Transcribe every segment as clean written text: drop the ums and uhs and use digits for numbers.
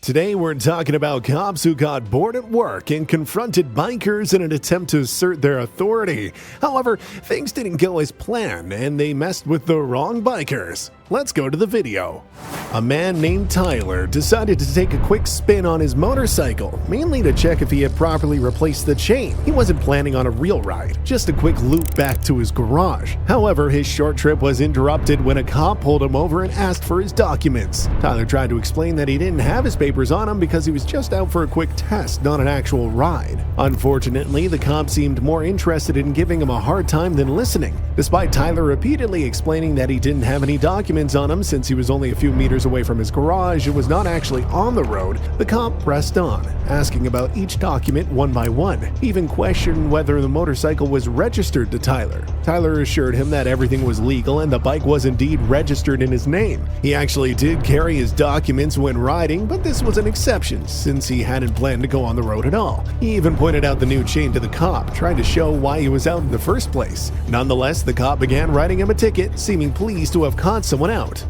Today we're talking about cops who got bored at work and confronted bikers in an attempt to assert their authority. However, things didn't go as planned and they messed with the wrong bikers. Let's go to the video. A man named Tyler decided to take a quick spin on his motorcycle, mainly to check if he had properly replaced the chain. He wasn't planning on a real ride, just a quick loop back to his garage. However, his short trip was interrupted when a cop pulled him over and asked for his documents. Tyler tried to explain that he didn't have his papers on him because he was just out for a quick test, not an actual ride. Unfortunately, the cop seemed more interested in giving him a hard time than listening. Despite Tyler repeatedly explaining that he didn't have any documents on him since he was only a few meters away from his garage and was not actually on the road, the cop pressed on, asking about each document one by one. He even questioned whether the motorcycle was registered to Tyler. Tyler assured him that everything was legal and the bike was indeed registered in his name. He actually did carry his documents when riding, but this was an exception since he hadn't planned to go on the road at all. He even pointed out the new chain to the cop, trying to show why he was out in the first place. Nonetheless, the cop began writing him a ticket, seeming pleased to have caught someone out.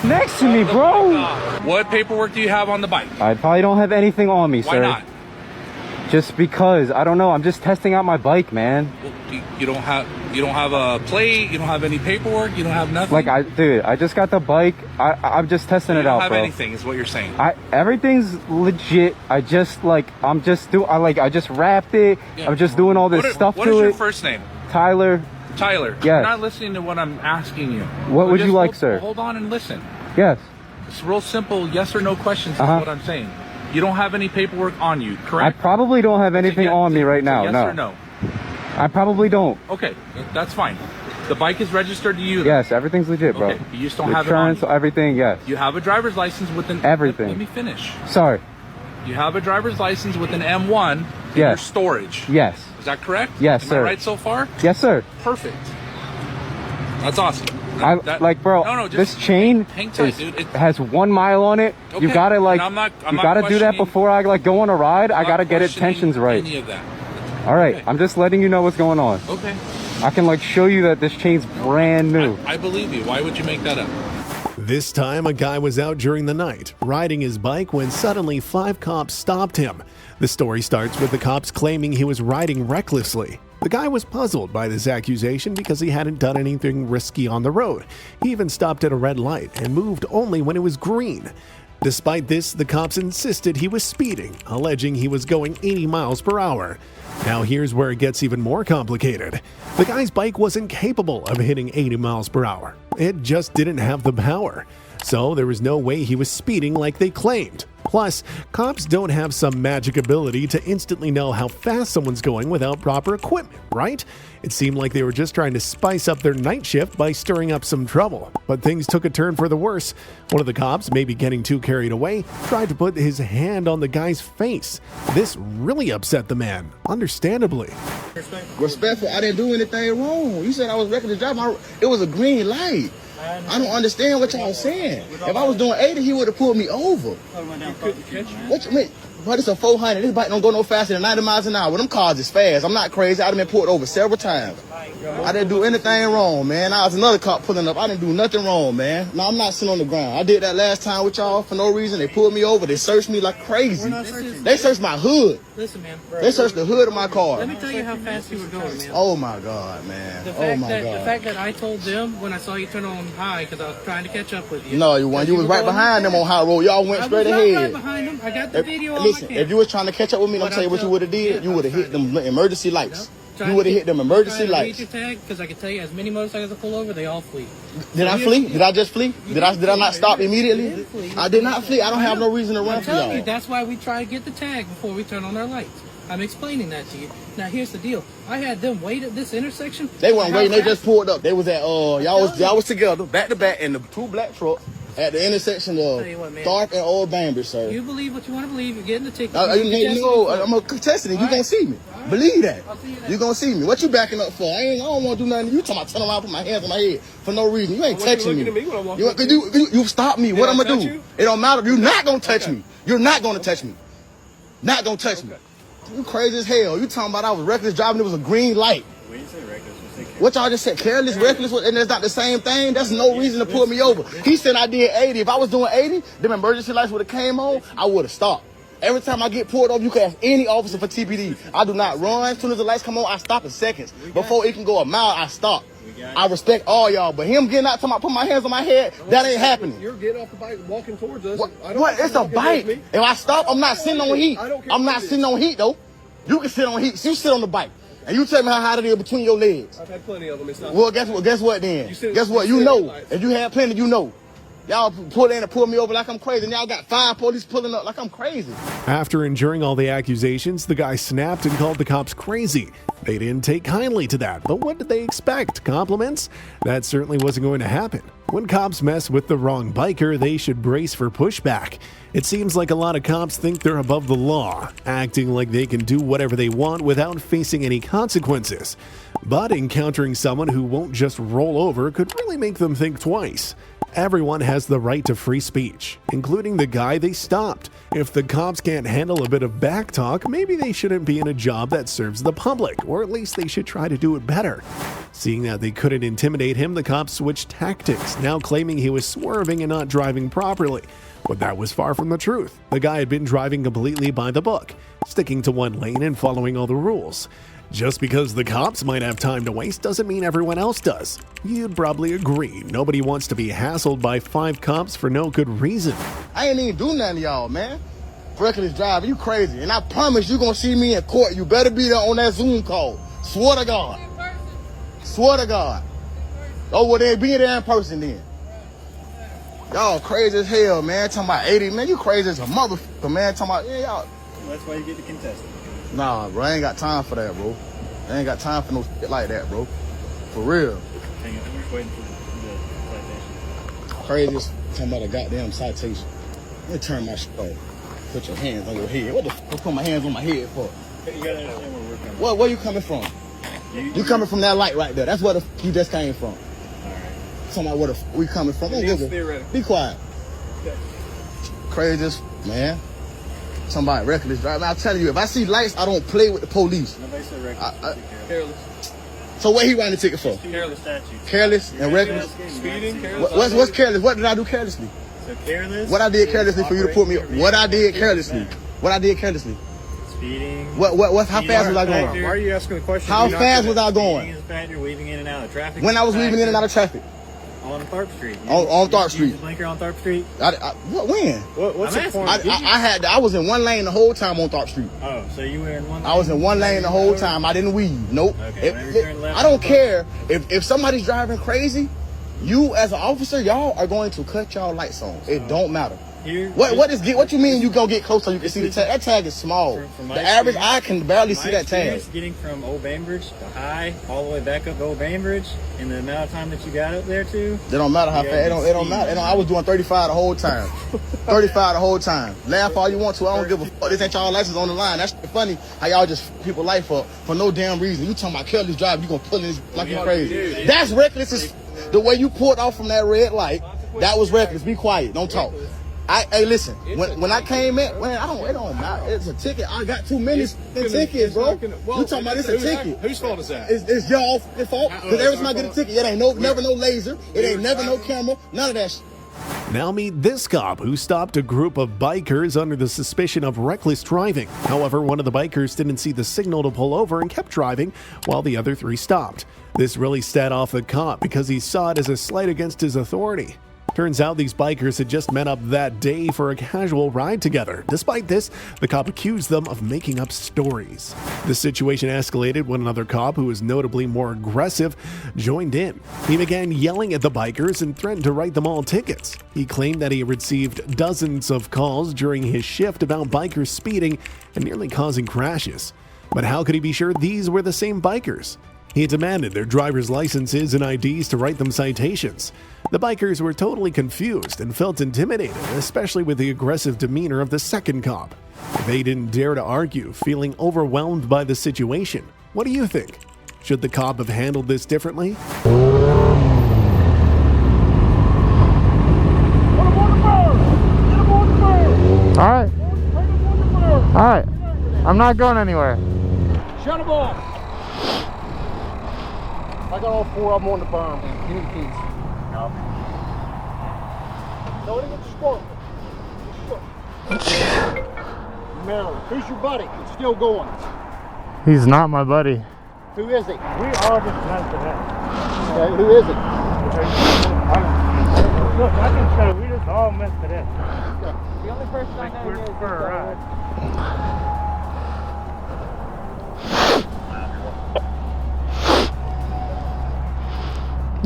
Next to me, bro. What paperwork do you have on the bike? I probably don't have anything on me, Why sir. not? Just because, I don't know, I'm just testing out my bike, man. Well, you don't have a plate, you don't have any paperwork, you don't have nothing? Like, I just got the bike. I'm just testing it out, bro. You don't have anything is what you're saying. Everything's legit. I just wrapped it. Yeah. I'm just doing all this stuff to it. What is your first name? Tyler. Tyler. Yes. You're not listening to what I'm asking you. What would you like, sir? Hold on and listen. Yes. It's real simple, yes or no questions is what I'm saying. You don't have any paperwork on you, correct? I probably don't have anything on me right now. Yes No. or no? I probably don't. Okay, that's fine. The bike is registered to you. Yes, everything's legit, bro. Okay, you just don't have it Insurance, on you. everything, yes. You have a driver's license with an... Everything. Let me finish. Sorry. You have a driver's license with an M1 in your storage. Yes. Is that correct? Yes, Am sir. I right so far? Yes, sir. Perfect. That's awesome. Bro, this chain hang tight, dude. has 1 mile on it. Okay. You gotta I'm not do that before I go on a ride. I gotta get it questioning tensions right. Any of that. All right, Okay. I'm just letting you know what's going on. Okay. I can show you that this chain's brand new. I believe you. Why would you make that up? This time, a guy was out during the night, riding his bike when suddenly 5 cops stopped him. The story starts with the cops claiming he was riding recklessly. The guy was puzzled by this accusation because he hadn't done anything risky on the road. He even stopped at a red light and moved only when it was green. Despite this, the cops insisted he was speeding, alleging he was going 80 miles per hour. Now here's where it gets even more complicated. The guy's bike wasn't capable of hitting 80 miles per hour. It just didn't have the power. So there was no way he was speeding like they claimed. Plus, cops don't have some magic ability to instantly know how fast someone's going without proper equipment, right? It seemed like they were just trying to spice up their night shift by stirring up some trouble. But things took a turn for the worse. One of the cops, maybe getting too carried away, tried to put his hand on the guy's face. This really upset the man, understandably. Respectful, I didn't do anything wrong. You said I was reckless driving. It was a green light. I don't understand what y'all saying. If I was doing 80, he would have pulled me over. What you mean? But it's a 400. This bike don't go no faster than 90 miles an hour. Them cars is fast. I'm not crazy. I've been pulled over several times. I didn't do anything wrong, man. I was another cop pulling up. I didn't do nothing wrong, man. No, I'm not sitting on the ground. I did that last time with y'all for no reason. They pulled me over. They searched me like crazy. They searched my hood. Listen, man. They searched the hood of my car. Let me tell you how fast you were going, man. Oh my God, man. The Oh fact that I told them when I saw you turn on high because I was trying to catch up with you. No, you weren't. You was right behind them on high road. Y'all went straight ahead. I was right behind them. I got the video on my Listen, camera. if you was trying to catch up with me, I'm tell you what you would have did. You would have hit them emergency lights. You would have hit them emergency lights. Read your tag because I can tell you, as many motorcycles that pull over, they all flee. Did I flee? Did I just flee? Did I not stop immediately? I did not flee. I don't have no reason to run I'm for telling you, y'all. that's why we try to get the tag before we turn on our lights. I'm explaining that to you. Now here's the deal. I had them wait at this intersection. They weren't waiting. They just pulled up. They was at y'all was together back to back in the 2 black trucks at the intersection of Tharp and Old Banbury, sir. You believe what you want to believe. You're getting the ticket. I'm gonna contest it. You gonna see me. Believe that. You gonna see me. What you backing up for? I don't want to do nothing. You talking about turn around, put my hands on my head for no reason. You ain't touching me. You stop me. What I'm gonna do? It don't matter. You're not gonna touch me. You're not gonna touch me. Not gonna touch me. You crazy as hell. You talking about I was reckless driving. It was a green light. We didn't say reckless. We said What y'all just said, careless, reckless, and it's not the same thing? That's no reason to pull me over. He said I did 80. If I was doing 80, them emergency lights would have came on, I would have stopped. Every time I get pulled over, you can ask any officer for TPD. I do not run. As soon as the lights come on, I stop in seconds. Before it can go a mile, I stop. I respect all y'all, but him getting out, talking about putting my hands on my head, that ain't happening. You're getting off the bike, walking towards us. What? It's a bike. If I stop, I'm not sitting on heat. I'm not sitting on heat, though. You can sit on heat. You sit on the bike. And you tell me how hot it is between your legs. I've had plenty of them. It's not. Well, guess what then? Guess what? You know. If you have plenty, you know. Y'all pull in and pull me over like I'm crazy. And y'all got 5 police pulling up like I'm crazy. After enduring all the accusations, the guy snapped and called the cops crazy. They didn't take kindly to that, but what did they expect? Compliments? That certainly wasn't going to happen. When cops mess with the wrong biker, they should brace for pushback. It seems like a lot of cops think they're above the law, acting like they can do whatever they want without facing any consequences. But encountering someone who won't just roll over could really make them think twice. Everyone has the right to free speech, including the guy they stopped. If the cops can't handle a bit of backtalk, maybe they shouldn't be in a job that serves the public, or at least they should try to do it better. Seeing that they couldn't intimidate him, the cops switched tactics, now claiming he was swerving and not driving properly. But that was far from the truth. The guy had been driving completely by the book, sticking to one lane and following all the rules. Just because the cops might have time to waste doesn't mean everyone else does. You'd probably agree. Nobody wants to be hassled by 5 cops for no good reason. I ain't even do nothing to y'all, man. Reckless driving, you crazy. And I promise you gonna see me in court. You better be there on that Zoom call. Swear to God. Swear to God. Oh, well, then be there in person then. Y'all crazy as hell, man. Talking about 80, man. You crazy as a motherfucker, man. Talking about, yeah, y'all. That's why you get the contestant. Nah, bro, I ain't got time for that, bro. I ain't got time for no shit like that, bro. For real. Hang on, I'm just waiting for the citation. Craziest talking about a goddamn citation. Let me turn my shit off. Put your hands on your head. What the fuck put my hands on my head for? You gotta understand where we're coming from. Where you coming from? You coming from that light right there. That's where the f you just came from. Alright. Talking about where the f we coming from. Be quiet. Okay. Craziest, man. Somebody reckless driving. I'm telling you, if I see lights, I don't play with the police. Nobody said reckless. Careless. So what he writing the ticket for? Careless. Statutes. Careless and reckless? Speeding, careless. What's careless? What did I do carelessly? So careless. What I did carelessly for you to put me? What I did carelessly? What I did carelessly? Speeding. What? How fast was I going? Why are you asking the question? How fast was I Speeding going? is a factor. Weaving in and out of traffic. When I was weaving in and out of traffic. On Tharp Street. On Tharp Street. You use the blinker on Tharp Street. When? What's I'm the point? I was in one lane the whole time on Tharp Street. Oh, so you were in one lane? I was in one lane the whole time. I didn't weave. Nope. Okay, whenever you turn left, I don't care if somebody's driving crazy. You as an officer, y'all are going to cut y'all lights on. It don't matter. Here, What you mean you gonna get close so you can see the tag? That tag is small. From my The average experience- eye can barely see my that tag. experience getting from Old Bainbridge to High all the way back up to Old Bainbridge in the amount of time that you got up there too. It don't matter how Yeah, fast. It don't matter. I was doing 35 the whole time. 35 the whole time. Laugh all you want to. I don't give a fuck. This ain't y'all license on the line. That's funny how y'all just people life for no damn reason. You talking about careless driving, you gonna pull in this like you crazy. That's reckless. As the way you pulled off from that red light. That was reckless. Be quiet. Don't talk. Hey, listen. When I came in, it don't matter. It's a ticket. I got too many tickets, bro. You talking about it's a ticket? Whose fault is that? It's your fault. Because every time I get a ticket, it ain't never no laser. It ain't never no camera. None of that shit. Now meet this cop who stopped a group of bikers under the suspicion of reckless driving. However, one of the bikers didn't see the signal to pull over and kept driving while the other 3 stopped. This really set off the cop because he saw it as a slight against his authority. Turns out these bikers had just met up that day for a casual ride together. Despite this, the cop accused them of making up stories. The situation escalated when another cop, who was notably more aggressive, joined in. He began yelling at the bikers and threatened to write them all tickets. He claimed that he received dozens of calls during his shift about bikers speeding and nearly causing crashes. But how could he be sure these were the same bikers? He demanded their driver's licenses and IDs to write them citations. The bikers were totally confused and felt intimidated, especially with the aggressive demeanor of the second cop. They didn't dare to argue, feeling overwhelmed by the situation. What do you think? Should the cop have handled this differently? Alright. Alright. I'm not going anywhere. Shut them off. I got all 4 of them on the berm. Give me the keys. No. No, it ain't sport. Maryland, who's your buddy? It's still going. He's not my buddy. Who is he? We all just messed it up. Okay, who is it? Look, I can show you. We just all messed it up. Okay. The only person I know here is for a ride.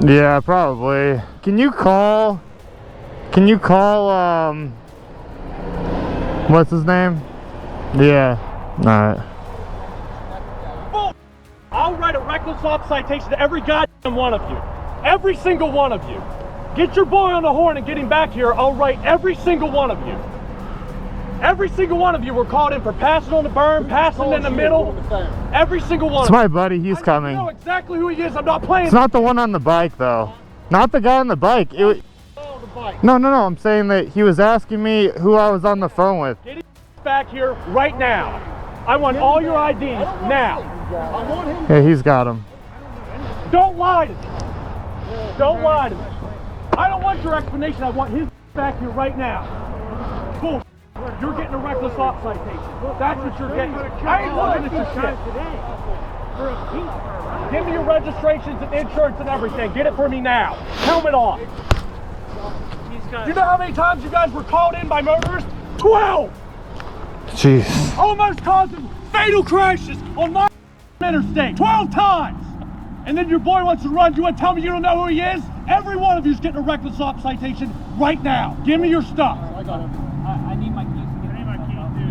Yeah, probably. Can you call what's his name? Yeah. Alright. I'll write a reckless stop citation to every goddamn one of you. Every single one of you. Get your boy on the horn and get him back here. I'll write every single one of you. Every single one of you were called in for passing on the berm, passing in the middle. Every single one. It's my buddy. He's coming. I know exactly who he is. I'm not playing. It's not the one on the bike, though. Not the guy on the bike. No. I'm saying that he was asking me who I was on the phone with. Get him back here right now. I want all your IDs now. Yeah, he's got him. Don't lie to me. Don't lie to me. I don't want your explanation. I want his back here right now. Bull. You're getting a reckless stop citation. That's what you're getting. I ain't looking at your shit. Give me your registrations and insurance and everything. Get it for me now. Helmet off. You know how many times you guys were called in by motorists? 12! Jeez. Almost causing fatal crashes on my interstate. 12 times! And then your boy wants to run you and tell me you don't know who he is? Every one of you is getting a reckless stop citation right now. Give me your stuff. I got it. I need my keys. I need my keys, dude.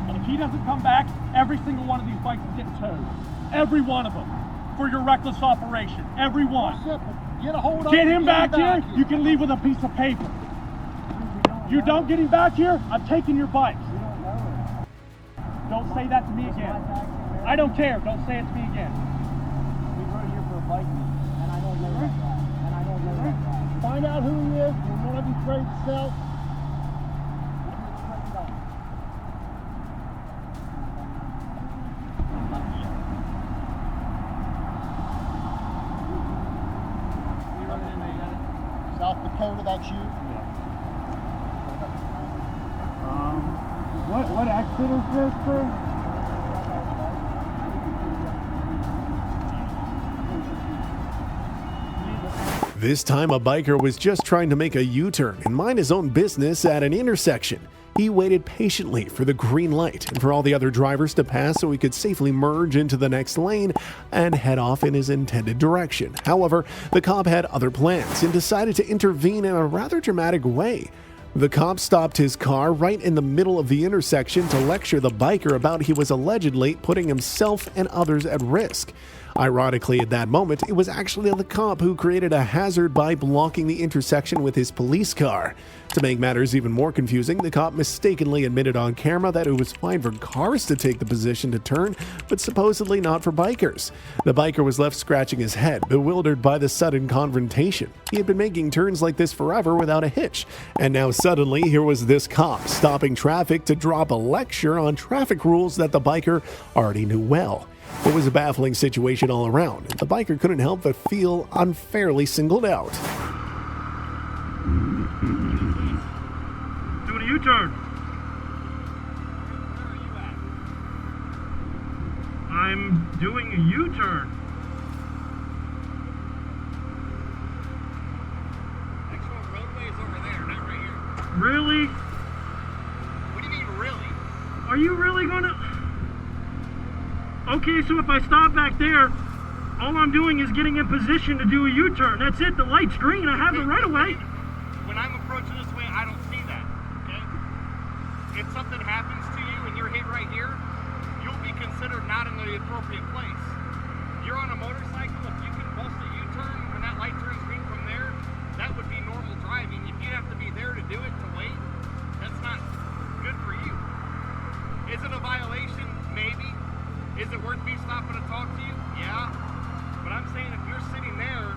And if he doesn't come back, every single one of these bikes is getting towed. Every one of them. For your reckless operation. Every one. Get a hold of Get him back here, you can leave with a piece of paper. You don't get him back here, I'm taking your bikes. Don't say that to me again. I don't care, don't say it to me again. We were here for a bike meet, and I don't know that guy. And I don't know that guy. Find out who he is, and one of you trade self. South Dakota, that's you? What accident is this, sir? This time, a biker was just trying to make a U-turn and mind his own business at an intersection. He waited patiently for the green light and for all the other drivers to pass so he could safely merge into the next lane and head off in his intended direction. However, the cop had other plans and decided to intervene in a rather dramatic way. The cop stopped his car right in the middle of the intersection to lecture the biker about he was allegedly putting himself and others at risk. Ironically, at that moment, it was actually the cop who created a hazard by blocking the intersection with his police car. To make matters even more confusing, the cop mistakenly admitted on camera that it was fine for cars to take the position to turn, but supposedly not for bikers. The biker was left scratching his head, bewildered by the sudden confrontation. He had been making turns like this forever without a hitch, and now suddenly here was this cop stopping traffic to drop a lecture on traffic rules that the biker already knew well. It was a baffling situation all around, and the biker couldn't help but feel unfairly singled out. Doing a U-turn. I'm doing a U-turn. Actual roadway is over there, not right here. Really? What do you mean, really? Are you really gonna... Okay, so if I stop back there, all I'm doing is getting in position to do a U-turn. That's it, the light's green, I have it right away. When I'm approaching this way, I don't see that, okay? If something happens to you and you're hit right here, you'll be considered not in the appropriate place. You're on a motorcycle, if you can bust a U-turn when that light turns green from there, that would be normal driving. If you have to be there to do it, to wait, that's not good for you. Is it a violation? Maybe. Is it worth me stopping to talk to you? Yeah. But I'm saying if you're sitting there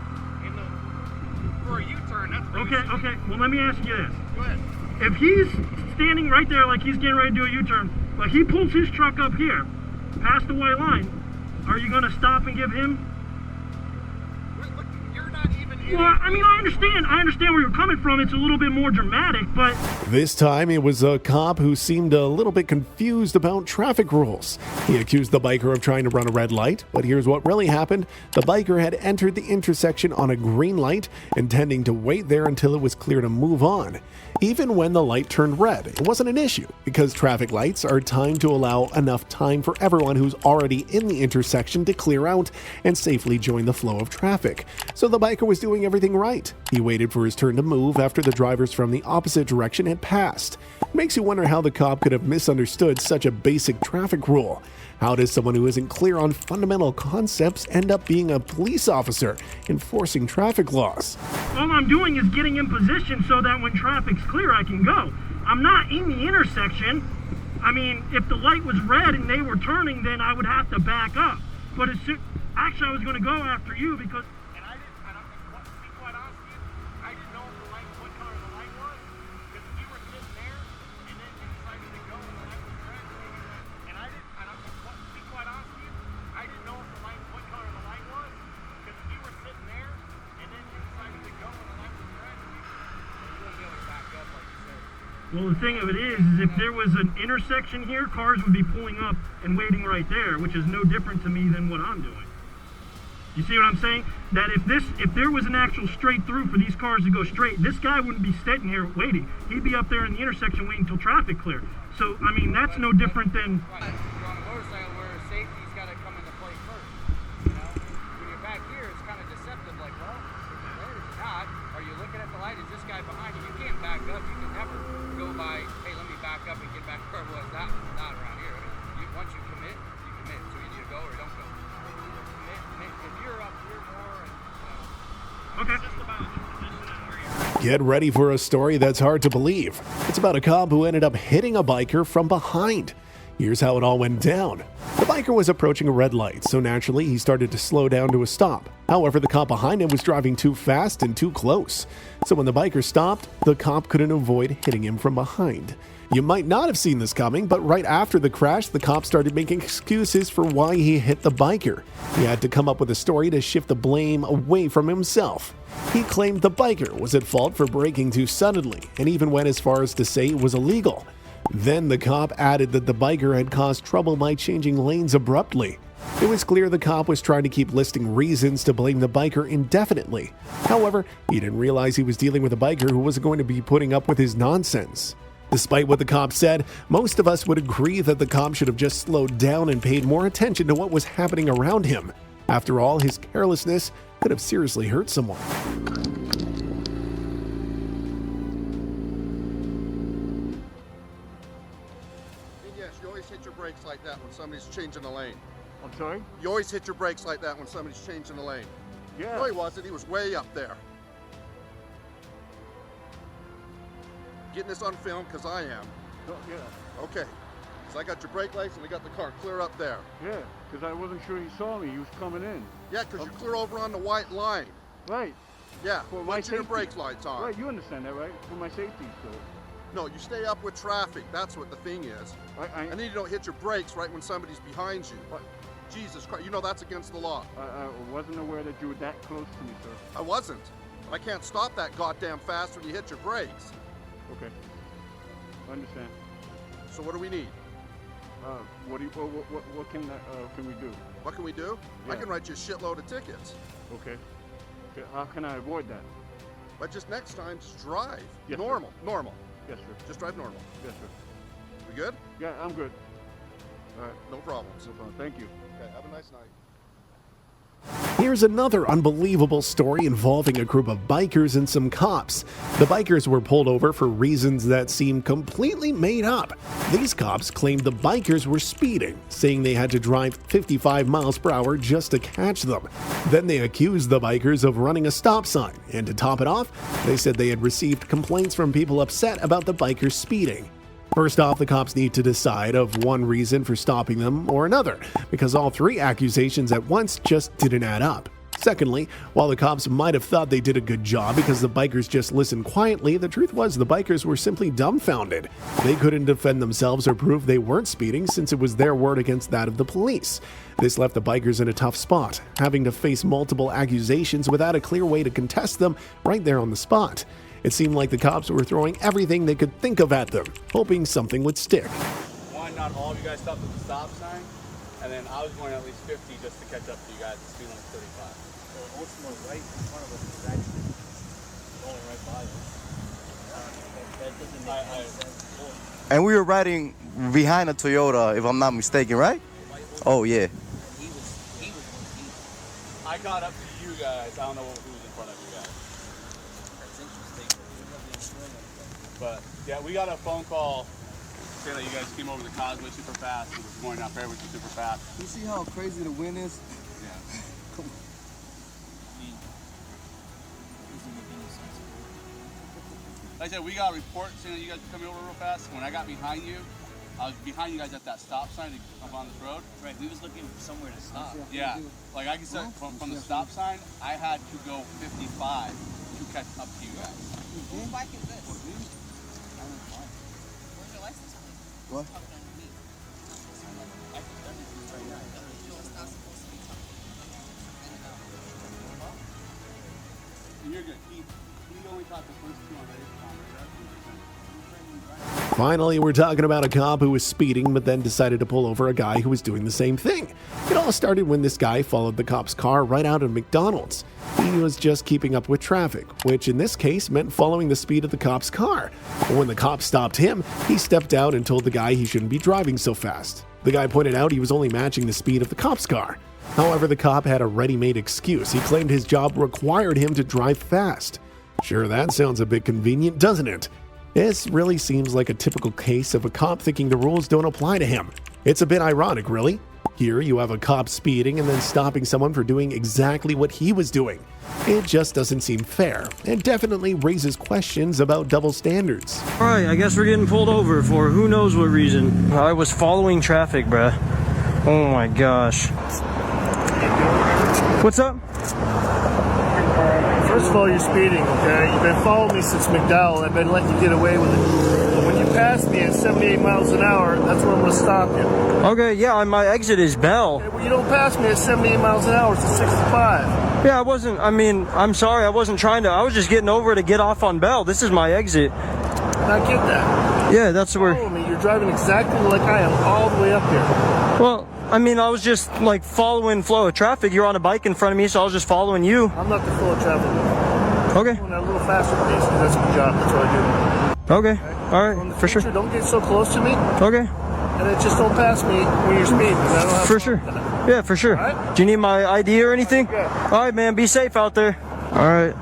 for a U-turn, that's really Okay. Well, let me ask you this. Go ahead. If he's standing right there like he's getting ready to do a U-turn, But he pulls his truck up here, past the white line. Are you gonna stop and give him? You're not even in. Well, I mean, I understand where you're coming from. It's a little bit more dramatic, but This time it was a cop who seemed a little bit confused about traffic rules. He accused the biker of trying to run a red light, but here's what really happened. The biker had entered the intersection on a green light, intending to wait there until it was clear to move on. Even when the light turned red, it wasn't an issue because traffic lights are timed to allow enough time for everyone who's already in the intersection to clear out and safely join the flow of traffic. So the biker was doing everything right. He waited for his turn to move after the drivers from the opposite direction had passed. It makes you wonder how the cop could have misunderstood such a basic traffic rule. How does someone who isn't clear on fundamental concepts end up being a police officer enforcing traffic laws? all I'm doing is getting in position so that when traffic's clear, I can go. I'm not in the intersection. I mean, if the light was red and they were turning, then I would have to back up. But actually, I was going to go after you because... And I didn't, to be quite honest with you, I didn't know if the light, what color the light was, because if you were sitting there, and then you decided to go, and the light was red, and I didn't, to be quite honest with you, I didn't know if the light, what color the light was, because if you were sitting there, and then you decided to go, and the light was red, you wouldn't be able to back up like you said. Well, the thing of it is if there was an intersection here, cars would be pulling up and waiting right there, which is no different to me than what I'm doing. You see what I'm saying? That if there was an actual straight through for these cars to go straight, this guy wouldn't be sitting here waiting. He'd be up there in the intersection waiting until traffic cleared. So, I mean, that's no different than... You're on a motorcycle where safety's got to come into play first. You know, when you're back here, it's kind of deceptive. Like, well, if you're there, if you're not, are you looking at the light? Is this guy behind you? You can't back up. You can never go by, hey, let me back up and get back where it was. Not around here. I mean, once you commit, you commit. So you either go or don't go. Commit. If you're up here more and, Okay. it's just about the position and where you're at. Get ready for a story that's hard to believe. It's about a cop who ended up hitting a biker from behind. Here's how it all went down. The biker was approaching a red light, so naturally he started to slow down to a stop. However, the cop behind him was driving too fast and too close. So when the biker stopped, the cop couldn't avoid hitting him from behind. You might not have seen this coming, but right after the crash, the cop started making excuses for why he hit the biker. He had to come up with a story to shift the blame away from himself. He claimed the biker was at fault for braking too suddenly, and even went as far as to say it was illegal. Then the cop added that the biker had caused trouble by changing lanes abruptly. It was clear the cop was trying to keep listing reasons to blame the biker indefinitely. However, he didn't realize he was dealing with a biker who wasn't going to be putting up with his nonsense. Despite what the cop said, most of us would agree that the cop should have just slowed down and paid more attention to what was happening around him. After all, his carelessness could have seriously hurt someone. Yes, you always hit your brakes like that when somebody's changing the lane. I'm sorry? You always hit your brakes like that when somebody's changing the lane. Yeah. No, he wasn't. He was way up there. Getting this on film because I am. Oh, yeah. Okay. So I got your brake lights and we got the car clear up there. Yeah, because I wasn't sure he saw me. He was coming in. Yeah, because you're clear over on the white line. Right. Yeah, For my once your safety. brake lights on. Right, you understand that, right? For my safety, so. No, you stay up with traffic. That's what the thing is. And then you don't hit your brakes right when somebody's behind you. But Jesus Christ, you know that's against the law. I wasn't aware that you were that close to me, sir. I wasn't. But I can't stop that goddamn fast when you hit your brakes. Okay. I understand. So what do we need? What can we do? What can we do? I Yeah. can write you a shitload of tickets. Okay. How can I avoid that? But just next time, just drive. Yes, sir. Normal. Yes, sir. Just drive normal. Yes, sir. We good? Yeah, I'm good. All right. No problems. No problem. Thank you. Okay, have a nice night. Here's another unbelievable story involving a group of bikers and some cops. The bikers were pulled over for reasons that seem completely made up. These cops claimed the bikers were speeding, saying they had to drive 55 miles per hour just to catch them. Then they accused the bikers of running a stop sign, and to top it off, they said they had received complaints from people upset about the bikers speeding. First off, the cops need to decide of one reason for stopping them or another, because all three accusations at once just didn't add up. Secondly, while the cops might have thought they did a good job because the bikers just listened quietly, the truth was the bikers were simply dumbfounded. They couldn't defend themselves or prove they weren't speeding since it was their word against that of the police. This left the bikers in a tough spot, having to face multiple accusations without a clear way to contest them right there on the spot. It seemed like the cops were throwing everything they could think of at them, hoping something would stick. One, not all of you guys stopped at the stop sign, and then I was going at least 50 just to catch up to you guys. The speed limit 35. So what's more right in front of us is actually going right by us. That doesn't make sense. And we were riding behind a Toyota, if I'm not mistaken, right? Oh yeah. I got up to you guys. I don't know who was in front of you guys. That's interesting. But yeah, we got a phone call saying that you guys came over the causeway super fast and was going down Fairway super fast. You see how crazy the wind is? Yeah. Like I said, we got a report saying that you guys were coming over real fast. When I got behind you, I was behind you guys at that stop sign to come on this road. Right, we was looking for somewhere to stop. Yeah, like I can say from the stop sign, I had to go 55 to catch up to you guys. Whose bike is this? Where's your license plate? What? You're good. He only caught the first two on radar. Finally, we're talking about a cop who was speeding but then decided to pull over a guy who was doing the same thing. It all started when this guy followed the cop's car right out of McDonald's. He was just keeping up with traffic, which in this case meant following the speed of the cop's car. But when the cop stopped him, he stepped out and told the guy he shouldn't be driving so fast. The guy pointed out he was only matching the speed of the cop's car. However, the cop had a ready-made excuse. He claimed his job required him to drive fast. Sure, that sounds a bit convenient, doesn't it? This really seems like a typical case of a cop thinking the rules don't apply to him. It's a bit ironic, really. Here you have a cop speeding and then stopping someone for doing exactly what he was doing. It just doesn't seem fair, and definitely raises questions about double standards. Alright, I guess we're getting pulled over for who knows what reason. I was following traffic, bruh. Oh my gosh. What's up? First of all, you're speeding, okay? You've been following me since McDowell. I've been letting you get away with it. But when you pass me at 78 miles an hour, that's when I'm going to stop you. Okay, yeah, my exit is Bell. Okay, well, you don't pass me at 78 miles an hour, it's at 65. Yeah, I'm sorry, I wasn't trying to. I was just getting over to get off on Bell. This is my exit. I get that. Yeah, that's where... Follow me. You're driving exactly like I am all the way up here. Well, I was just like following flow of traffic. You're on a bike in front of me, so I was just following you. I'm not the flow of traffic. Okay. I'm going at a little faster pace because that's my job. That's what I do. Okay. All right. For sure. Don't get so close to me. Okay. And then just don't pass me when you're speeding. I don't have for sure. Yeah, for sure. All right? Do you need my ID or anything? Yeah. All right, man. Be safe out there. All right.